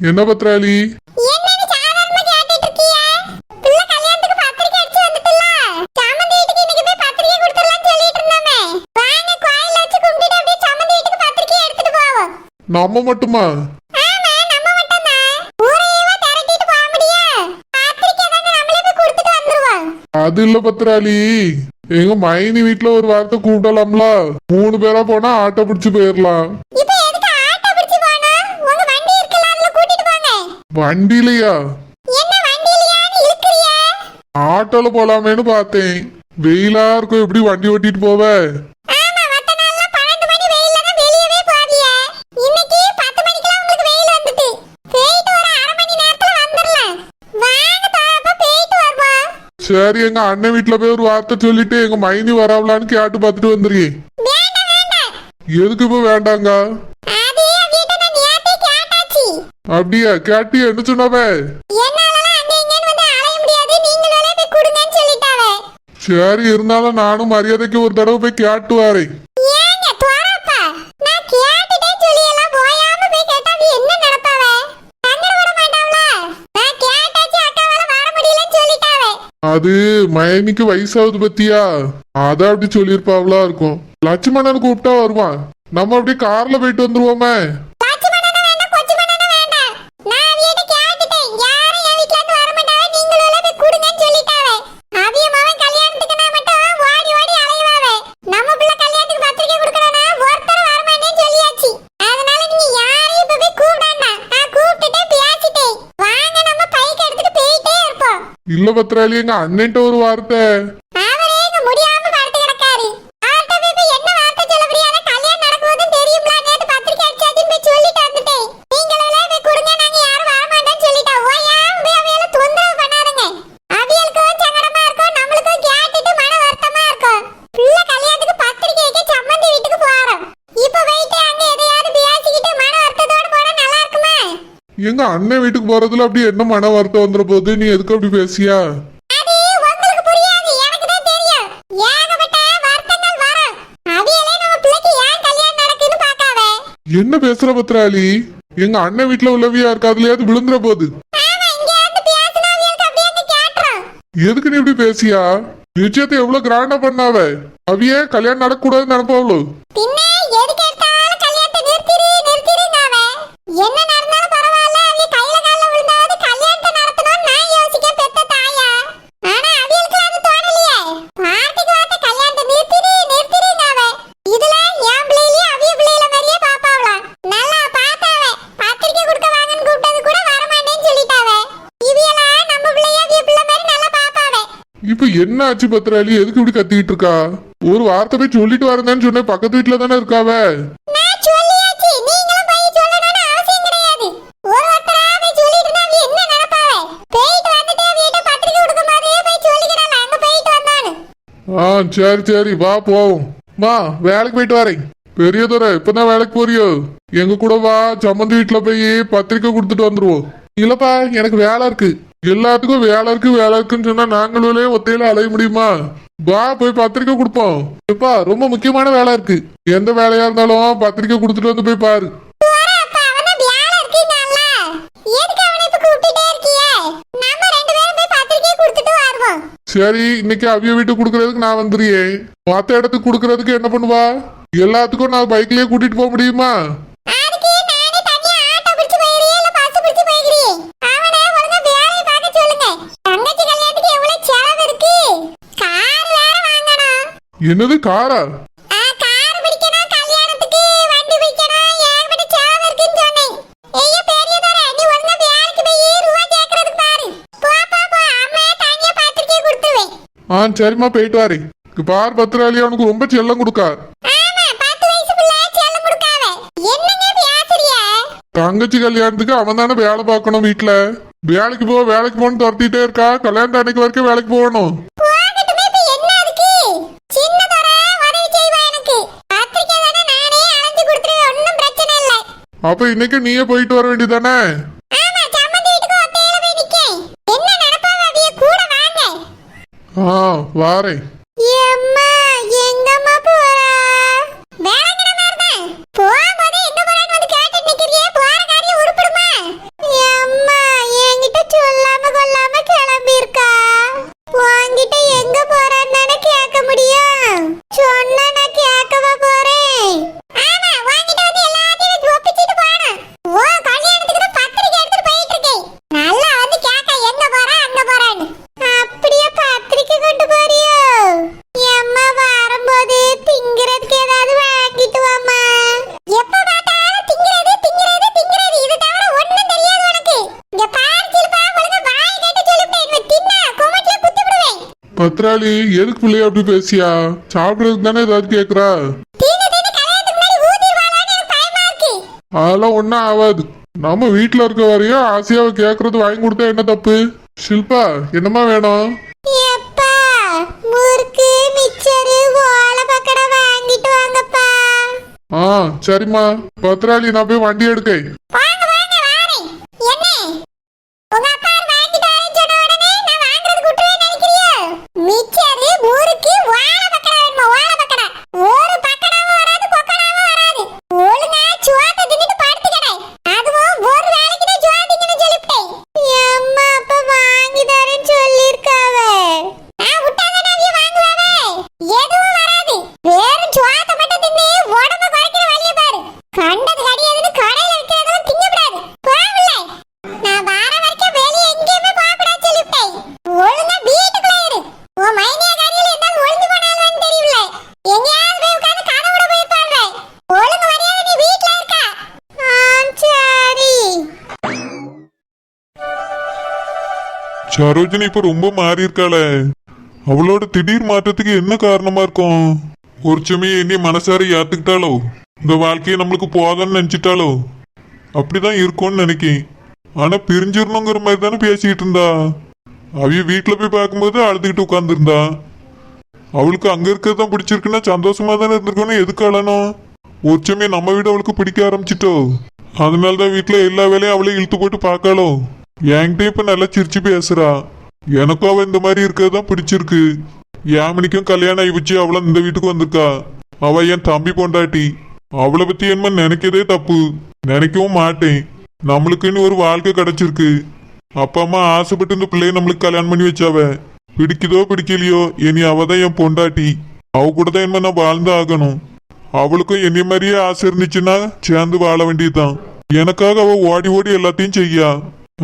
என்ன பத்ராளி? நம்ம மட்டுமா? அது இல்ல பத்ராளி, எங்க மைனி வீட்டுல ஒரு வார்த்தை கூப்பிடலாம்ல. 3 பேரா போனா ஆட்டோ பிடிச்சு போயிடலாம். வண்டிலையா? ஆட்டோல போலாமேன்னு பார்த்தேன். வெயிலா இருக்கும், எப்படி வண்டி ஓட்டிட்டு போவ? சரி, எங்க அண்ணன் வீட்டுல போய் ஒரு வார்த்தை சொல்லிட்டு எங்க மைனி வராவலான்னு கேட்டு பாத்துட்டு வந்துருக்கேன். எதுக்கு இப்ப வேண்டாங்க? அப்படியா? கேட்டி என்ன சொன்னவ? சரி, இருந்தாலும் நானும் மரியாதைக்கு ஒரு தடவை போய் கேட்டு வரேன். அது மயனிக்கு வயசாகுது பத்தியா, அத அப்படி சொல்லிருப்பாவளா இருக்கும். லட்சுமணன் கூப்பிட்டா வருவான். நம்ம அப்படியே கார்ல போயிட்டு வந்துருவோமே. இல்ல பத்ராளி, எங்க அண்ணன்ட்ட ஒரு வார்த்தை. எங்க அண்ணன் வீட்டுக்கு போறதுல அப்படி என்ன மன வருத்தம் வந்துட போகுது? நீ எதுக்கு அப்படி பேசியா? என்ன பேசுற பத்ராளி? எங்க அண்ணன் வீட்டுல உள்ளவியா இருக்காதுலயாவது விழுந்துற போகுது. எதுக்கு நீ இப்படி பேசியா? நிச்சயத்தை எவ்வளவு கிராண்டா பண்ணாவ. அவிய கல்யாணம் நடக்க கூடாதுன்னு நினைப்பாவளோ? இப்ப என்ன ஆச்சு பத்ராளி? எதுக்கு இப்படி கத்திக்கிட்டு இருக்கா? ஒரு வார்த்தை போய் சொல்லிட்டு வரேன்னு சொன்ன. பக்கத்து வீட்டுல தானே இருக்காவ. சரி சரி, வா போவோம். மா, வேலைக்கு போயிட்டு வரேன். பெரியதுரை, இப்பதான் வேலைக்கு போறியோ? எங்க கூட வா, சம்மந்தி வீட்டுல போய் பத்திரிக்கை கொடுத்துட்டு வந்துருவோம். இல்லப்பா, எனக்கு வேலை இருக்கு. எல்லாத்துக்கும் வேலை இருக்குன்னு சொன்னா நாங்களே ஒத்தையில அலைய முடியுமா? வா, போய் பத்திரிக்கை கொடுப்போம். இப்பா, ரொம்ப முக்கியமான வேலை இருக்கு. எந்த வேலையா இருந்தாலும் பத்திரிக்கை கொடுத்துட்டு வந்து போய் பாரு. சரி, இன்னைக்கு அவிய வீட்டு குடுக்கறதுக்கு நான் வந்துருக்கேன். மத்த இடத்துக்கு குடுக்கறதுக்கு என்ன பண்ணுவா? எல்லாத்துக்கும் நான் பைக்லயே கூட்டிட்டு போக முடியுமா? என்னது, காரா? சரிம்மா, போயிட்டு வரேன். பார் பத்ராளி, அவனுக்கு ரொம்ப செல்லம் கொடுக்கா. தங்கச்சி கல்யாணத்துக்கு அவன் தானே வேலை பார்க்கணும். வீட்டுல வேலைக்கு போன்னு துரத்திட்டே இருக்கா. கல்யாணம் அன்னைக்கு வரைக்கும் வேலைக்கு போகணும். அப்ப இன்னைக்கு நீயே போயிட்டு வர வேண்டியதானே? வாரேன். பத்ராளி எதுக்கு பிள்ளைய அப்படி பேசியா? சாப்பிடறதுக்கு தானே ஏதாவது கேக்குறா? அதெல்லாம் ஒன்னும் ஆகாது. நம்ம வீட்டுல இருக்க வரையும் ஆசையா கேக்குறது வாங்கி கொடுத்தா என்ன தப்பு? ஷில்பா என்னமா வேணும்? ஆ சரிம்மா. பத்ராளி நான் போய் வண்டி எடுக்க. சரோஜினி இப்ப ரொம்ப மாறி இருக்காள. அவளோட திடீர் மாற்றத்துக்கு என்ன காரணமா இருக்கும்? ஒரு சமயம் என்னைய மனசார ஏத்துக்கிட்டாலோ, இந்த வாழ்க்கையை நம்மளுக்கு போதும்னு நினைச்சிட்டாலோ, அப்படிதான் இருக்கும்னு நினைக்கேன். ஆனா பிரிஞ்சிடணுங்கிற மாதிரி தானே பேசிக்கிட்டு இருந்தா. அவைய வீட்டுல போய் பார்க்கும்போது அழுதுகிட்டு உட்காந்துருந்தா. அவளுக்கு அங்க இருக்கிறதான் பிடிச்சிருக்குன்னா சந்தோஷமா தானே இருந்திருக்கணும். எதுக்கு அழணும்? ஒரு சமயம் நம்ம வீடு அவளுக்கு பிடிக்க ஆரம்பிச்சிட்டோ, அதனாலதான் வீட்டுல எல்லா வேலையும் அவளை இழுத்து போட்டு பார்க்காளோ. என்கிட்ட இப்ப நல்லா சிரிச்சு பேசுறா. எனக்கும் அவ இந்த மாதிரி இருக்கிறதுதான் பிடிச்சிருக்கு. யாமினிக்கும் கல்யாணம் ஆயிடுச்சு, அவளும் இந்த வீட்டுக்கு வந்திருக்கா. அவ என் தம்பி பொண்டாட்டி. அவளை பத்தி என்ன நினைக்கிறதே தப்பு. நினைக்கவும் மாட்டேன். நம்மளுக்குன்னு ஒரு வாழ்க்கை கிடைச்சிருக்கு. அப்பா அம்மா ஆசைப்பட்டு இந்த பிள்ளைய நம்மளுக்கு கல்யாணம் பண்ணி வச்சாவ. பிடிக்குதோ பிடிக்கலையோ இனி அவதான் என் பொண்டாட்டி. அவ கூட தான் என்ன நான் வாழ்ந்து ஆகணும். அவளுக்கும் என்னைய மாதிரியே ஆசை இருந்துச்சுன்னா சேர்ந்து வாழ வேண்டியதுதான். எனக்காக அவ ஓடி ஓடி எல்லாத்தையும் செய்யா.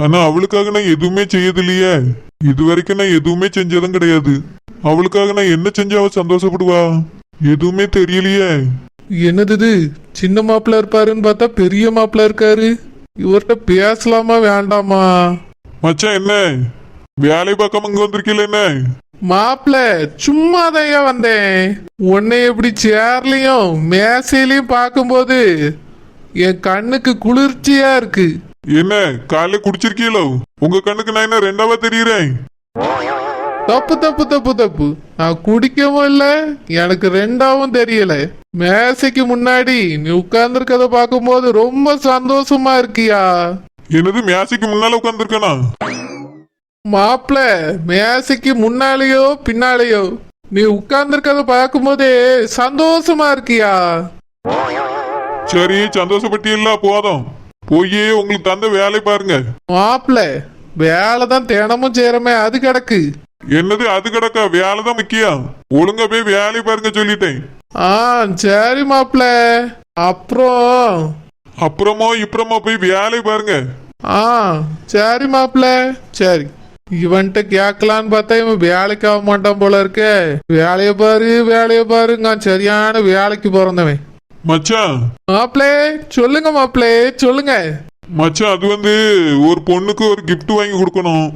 ஆனா அவளுக்காக நான் எதுவுமே செய்யதில்லையே. இது வரைக்கும் நான் எதுவுமே செஞ்சதும் கிடையாது. அவளுக்காக நான் என்ன செஞ்சா அவ சந்தோஷப்படுவா? எதுவுமே தெரியலையே. என்னது சின்ன மாப்பிள்ள இருப்பாருன்னு பார்த்தா பெரிய மாப்பிள்ள இருக்காரு. இவர்கிட்ட பேசலாமா வேண்டாமா? மச்சான் என்ன வேலை பார்க்காம இங்க வந்திருக்கீல? என்ன மாப்பிள்ள சும்மாதான் வந்தேன். உன்னை எப்படி சேர்லயும் மேசையிலையும் பார்க்கும்போது என் கண்ணுக்கு குளிர்ச்சியா இருக்கு. என்ன காலைல குடிச்சிருக்கீங்களோ? உங்க கண்ணுக்கு நான் என்ன ரெண்டாவா தெரியுறேன்? தப்பு தப்பு தப்பு தப்பு. நான் குடிக்கவும் இல்ல, எனக்கு ரெண்டாவும் தெரியல. மேசைக்கு முன்னாடி நீ உட்கார்ந்துருக்கத பார்க்கும்போது ரொம்ப சந்தோஷமா இருக்கியா? என்னது மேசைக்கு முன்னால உட்கார்ந்துருக்கனா? மாப்பிள்ள மேசைக்கு முன்னாலேயோ பின்னாலேயோ நீ உட்கார்ந்துருக்கத பார்க்கும்போதே சந்தோஷமா இருக்கியா? சரி சந்தோஷப்பட்டீங்களா? போதும், போய் உங்களுக்கு தந்த வேலை பாருங்க. மாப்பிள்ள வேலை தான் தினமும் செய்யறமே, அது கிடக்கு. என்னது அது கிடக்கா? வேலை தான் முக்கியம். ஒழுங்கா போய் வேலை பாருங்க சொல்லிட்டேன். ஆ சரி மாப்பிள்ள. அப்புறமோ இப்புறமோ போய் வேலை பாருங்க. ஆ சரி மாப்பிள்ள சரி. இவன்ட்ட கேட்கலான்னு பார்த்தா இவன் வேலைக்கு ஆக மாட்டான் போல இருக்க. வேலைய பாரு நான் சரியான வேலைக்கு பிறந்தவன். மச்சான் மாப்பிளே சொல்லுங்க மாப்பிளே சொல்லுங்க. மச்சான் அது ஒரு பொண்ணுக்கு ஒரு கிஃப்ட் வாங்கி கொடுக்கணும்.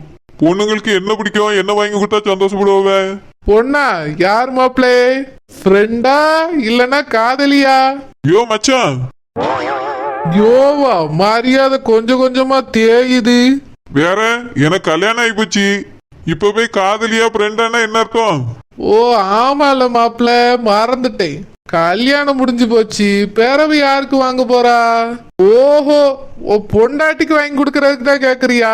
பொண்ணுங்களுக்கு என்ன பிடிக்கும், என்ன வாங்கி கொடுத்தா சந்தோஷப்படுவ? பொண்ணா? யார் மாப்பிளே? ஃப்ரெண்டா இல்லனா காதலியா? யோ மச்சான். யோவா மரியாதை கொஞ்சம் கொஞ்சமா தேயுது. வேற எனக்கு கல்யாணம் ஆகி போச்சு. இப்ப போய் காதலியா ஃப்ரெண்டானா என்ன அர்த்தம்? ஓ ஆமால மாப்பிள, மறந்துட்டேன். கல்யாணம் முடிஞ்சு போச்சு, பிறவு யாருக்கு வாங்க போறா? ஓஹோ, ஓ பொண்டாட்டிக்கு வாங்கி கொடுக்கறதுக்கு தான் கேக்குறியா?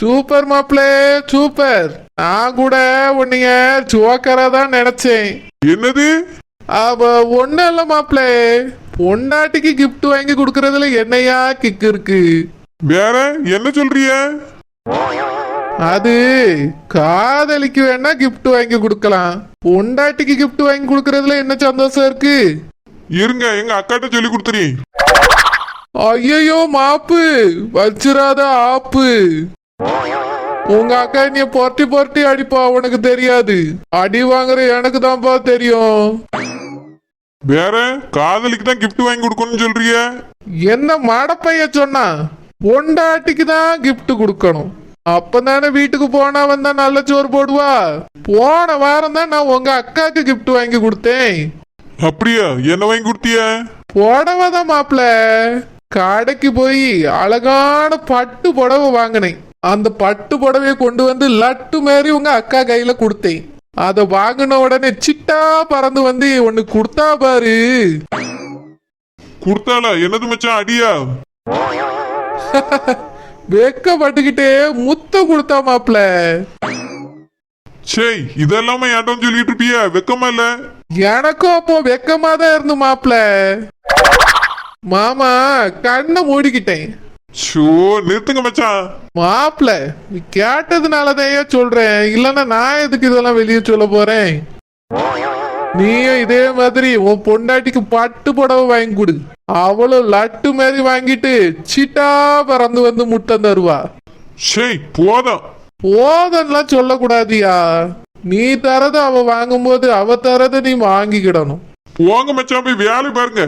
சூப்பர் மாப்பிளே சூப்பர். நான் கூட உன்னைய சோக்கரா தான் நினைச்சேன். என்னது? ஒண்ணு இல்ல மாப்பிளே, பொண்டாட்டிக்கு கிஃப்ட் வாங்கி கொடுக்கறதுல என்னையா கிக்கு இருக்கு? வேற என்ன சொல்றிய? அது காதலிக்கு வேணா கிஃப்ட் வாங்கி கொடுக்கலாம். பொண்டாட்டிக்கு கிஃப்ட் வாங்கி கொடுக்கறதுல என்ன சந்தோஷம் இருக்கு? இருங்க எங்க அக்காட்ட சொல்லி கொடுத்துறீ. ஐயோ மாப்பு வச்சிராத ஆப்பு. உங்க அக்கா நீ பொரட்டி பொரட்டி அடிப்பா, உனக்கு தெரியாது. அடி வாங்குற எனக்கு தான்ப்பா தெரியும். வேற காதலிக்கு தான் கிஃப்ட் வாங்கி கொடுக்கணும்னு சொல்றிய? என்ன மடப்பைய சொன்னா? பொண்டாட்டிக்கு தான் கிஃப்ட் கொடுக்கணும். அப்பதானே வீட்டுக்கு போனா வந்தா நல்ல சோறு போடுவா. போன வாரம் தான் நான் உங்க அக்காக்கு gift வாங்கி கொடுத்தேன். அப்படியா? என்ன வாங்கி கொடுத்திய? புடவை தான் மாப்பிள்ள. கடைக்கு போய் அழகான பட்டு புடவை வாங்கினேன். அந்த பட்டு புடவையை கொண்டு வந்து லட்டு மாதிரி உங்க அக்கா கையில கொடுத்தேன். அத வாங்கின உடனே சிட்டா பறந்து வந்து ஒன்னு கொடுத்தா பாரு. கொடுத்தாளா? என்னது மச்சான், அடியா? வெக்கப்பட்டுக்கிட்டே முத்த கொடுத்தா மாப்பிள்ள. சே, இதெல்லாம ஏன்டோன்னு சொல்லிட்டு இருப்பிய? வெக்கமா இல்ல? எனக்கும் அப்போ வெக்கமா தான் இருந்து மாப்பிள்ள. மாமா கண்ணை மூடிக்கிட்டேன். ஷோ, நிறுத்துங்க மச்சான். மாப்பிள்ள நீ கேட்டதுனாலதான் சொல்றேன், இல்லன்னா நான் எதுக்கு இதெல்லாம் வெளியே சொல்ல போறேன். நீயும் இதே மாதிரி உன் பொண்டாட்டிக்கு பட்டு புடவை வாங்கி கொடு. அவளும் லட்டு மாதிரி வாங்கிட்டு சிட்டா பறந்து வந்து முட்டம் தருவா. சே, போதும். போதெல்லாம் சொல்லக்கூடாதியா. நீ தரத அவ வாங்கும்போது அவ தரத நீ வாங்கிக்கிடணும். போங்க மச்சான், போய் வேலை பாருங்க.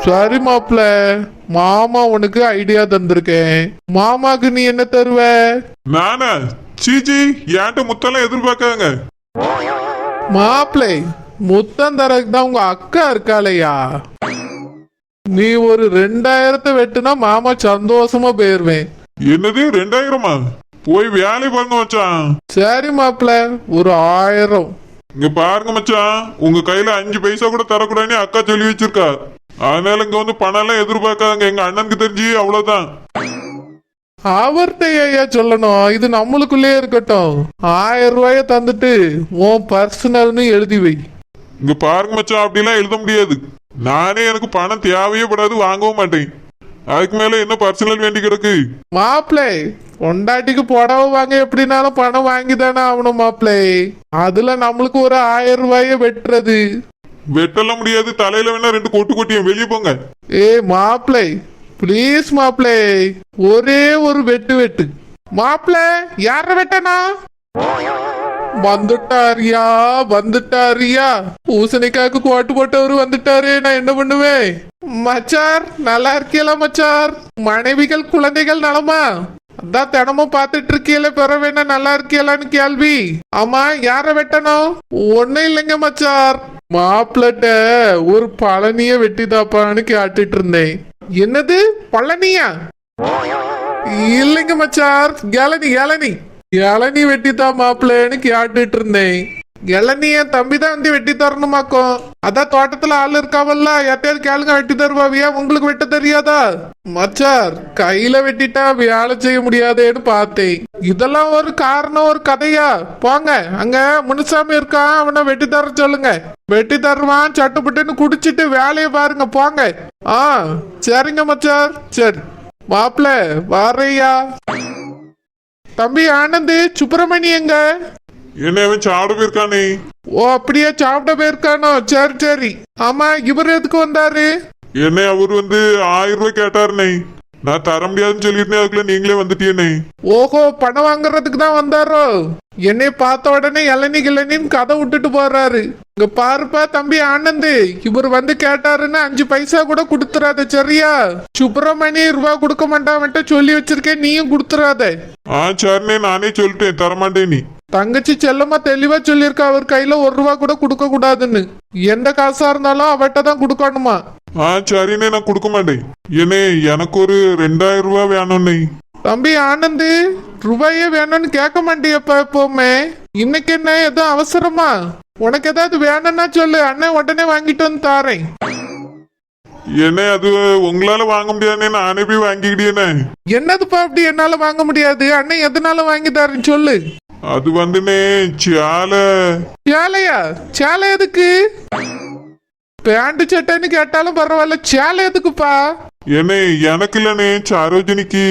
சரி மாப்பிள்ள, மாமா உனக்கு ஐடியா தந்திருக்கேன். மாமாக்கு நீ என்ன தருவ? நானா? சீச்சி, ஏன்ட்ட முத்தெல்லாம் எதிர்பார்க்காங்க. மாப்பிள்ளை முத்தம் தரக்கு தான் உங்க அக்கா இருக்காளையா. நீ ஒரு 2000 வெட்டுனா மாமா சந்தோஷமா போயிருவேன். என்னது 2000-மா? போய் வேலை பாருங்க மச்சான். சரி மாப்பிள்ள, ஒரு 1000. இங்க பாருங்க மச்சான், உங்க கையில 5 பைசா கூட தரக்கூடாதுன்னு அக்கா சொல்லி வச்சிருக்கா. அதனால இங்க வந்து பணம் எல்லாம் எதிர்பார்க்காங்க. எங்க அண்ணனுக்கு தெரிஞ்சு அவ்வளவுதான். அவர்கிட்ட ஐயா சொல்லணும், இது நம்மளுக்குள்ளே இருக்கட்டும். 1000 ரூபாய தந்துட்டு உன் பர்சனல்னு எழுதி வை. இங்க பாருங்க மச்சான், அப்படிலாம் எழுத முடியாது. நானே எனக்கு பணம் தேவையே படாது, வாங்கவும் மாட்டேன். அதுக்கு மேல என்ன பர்சனல் வேண்டி கிடக்கு? மாப்பிள்ளை பொண்டாட்டிக்கு புடவை வாங்க எப்படினாலும் பணம் வாங்கி தானே ஆகணும் மாப்பிள்ளை. அதுல நம்மளுக்கு ஒரு 1000 ரூபாய வெட்டுறது. வெட்டலாம் முடியாது. தலையில வேணா 2 கொட்டு கொட்டியும் வெளியே போங்க. ஏ மாப்பிள்ளை பிளீஸ் மாப்பிள்ளை, ஒரே ஒரு வெட்டு வெட்டு. மாப்பிள்ளை யார வெட்டனா? வந்துட்டாரியா வந்துட்டாரியா. பூசணிக்காக்கு கோட்டு போட்டவரு வந்துட்டாரு. நான் என்ன பண்ணுவேன்? மச்சார் நல்லா இருக்கீங்களா மச்சார்? மனைவிகள் குழந்தைகள் நலமா? அதான் தினமும் பாத்துட்டு இருக்கீல, பிற வேணா நல்லா இருக்கீங்களான்னு கேள்வி. ஆமா, யார வெட்டணும்? ஒன்னும் இல்லைங்க மச்சார், மாப்பிள்ளட்ட ஒரு பழனிய வெட்டிதாப்பான்னு கேட்டுட்டு இருந்தேன். என்னது பழனியா? இல்லைங்க மச்சார், இளநி இளநி இளநி வெட்டித்தான் மாப்பிள்ளன்னு கேட்டுட்டு இருந்தேன். இளநிய தம்பி தான் வந்து வெட்டி தரணுமாக்கும். அதான் தோட்டத்துல ஆள் இருக்காவல்ல, யார்ட்டையாவது கேளுங்க வெட்டி தருவாவியா. உங்களுக்கு வெட்ட தெரியாதா? மச்சார் கையில வெட்டிட்டா வேலை செய்ய முடியாதேன்னு பார்த்தேன். இதெல்லாம் ஒரு காரணம், ஒரு கதையா? போங்க, அங்க முனுசாமி இருக்கான், அவனை வெட்டி தர சொல்லுங்க. வெட்டி தருவான். சட்டுப்பட்டுன்னு குடிச்சிட்டு வேலையை பாருங்க, போங்க. ஆ சரிங்க மச்சார். சரி மாப்பிள்ள வாரையா. தம்பி ஆனந்த், சுப்பிரமணி எங்க? என்ன அவன் சாப்பிட போயிருக்கானே? ஓ அப்படியே சாப்பிட போயிருக்கானோ? சரி சரி. ஆமா, இவர் எதுக்கு வந்தாரு? என்ன அவரு வந்து 1000 ரூபாய் கேட்டாருனே. நான் தர முடியாதுன்னு சொல்லிருந்தேன். அதுக்குள்ள நீங்களே வந்துட்டீனே. ஓஹோ, பணம் வாங்குறதுக்கு தான் வந்தாரோ? என்னை பார்த்த உடனே இளநி கிளனின்னு கதை விட்டுட்டு போறாரு. இங்க பாருப்பா தம்பி ஆனந்த், இவர் வந்து கேட்டாருன்னு 5 பைசா கூட கொடுத்துறாத சரியா? சுப்பிரமணி ரூபா கொடுக்க மாட்டான்ட்டு சொல்லி வச்சிருக்கேன், நீயும் கொடுத்துறாத. சரிண்ணே, நானே சொல்லிட்டேன் தரமாட்டேன். நீ தங்கச்சி செல்லமா தெளிவா சொல்லியிருக்கா, அவர் கையில 1 ரூபா கூட கொடுக்க கூடாதுன்னு. எந்த காசா இருந்தாலும் அவட்ட தான் கொடுக்கணுமா. சரிண்ணே, நான் கொடுக்க மாட்டேன். ஏனே எனக்கு ஒரு 2000 ரூபாய் வேணும்னே. தம்பி ஆனந்த், ரூபாயே வேணும்னு கேட்க மாட்டியப்பா எப்பவுமே. இன்னைக்கு என்ன எதுவும் அவசரமா? உனக்கு ஏதாவது வேணும்னா சொல்லு, அண்ணன் உடனே வாங்கிட்டு வந்து தாரேன். என்ன அது உங்களால வாங்க முடியாதுன்னு நானே போய் வாங்கிக்கிட்டேனே. என்னதுப்பா அப்படி என்னால வாங்க முடியாது? அண்ணன் எதனால வாங்கி தரேன்னு சொல்லு. அது வந்துனே சேலை. சேலையா? சேலை எதுக்கு? பேண்ட் சட்டைன்னு கேட்டாலும் பரவாயில்ல, சேலை எதுக்குப்பா? என்ன எனக்கு இல்லனே, சரோஜினிக்கு.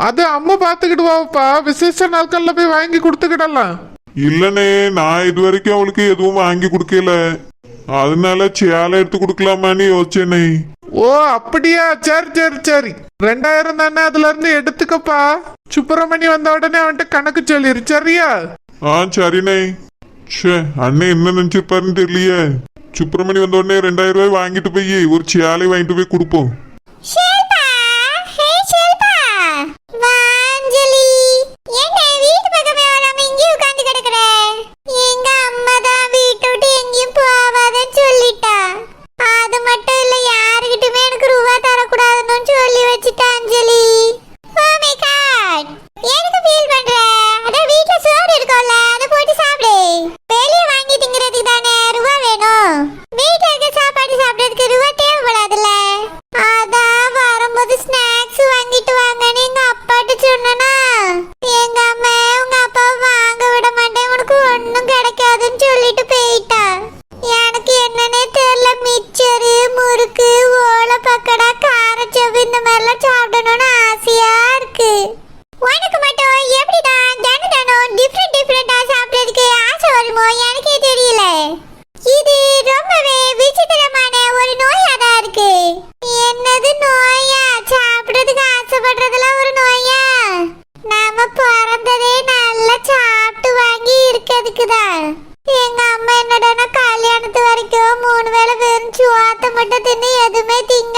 அது அம்மா பாத்துக்கிடுவாப்பா, விசேஷ நாட்கள்ல போய் வாங்கி கொடுத்துக்கிடலாம். இல்லனே, நான் இது வரைக்கும் அவளுக்கு எதுவும் வாங்கி கொடுக்கல. அதனால சேலை எடுத்து கொடுக்கலாமான்னு யோசிச்சேனே. ஓ அப்படியா? சரி சரி சரி, 2000 தானே, அதுல இருந்து எடுத்துக்கப்பா. சுப்பிரமணி வந்த உடனே அவன்கிட்ட கணக்கு சொல்லிரு சரியா? சரிண்ணே. அண்ணன் என்ன நினைச்சிருப்பாருன்னு தெரியலையே. சுப்பிரமணி வந்த உடனே 2000 ரூபாய் வாங்கிட்டு போய் ஒரு சேலை வாங்கிட்டு போய் கொடுப்போம். ஷில்பா, ஹே ஷில்பா, வாஞ்சலி மட்டும் தின்னு எதுவுமே திங்க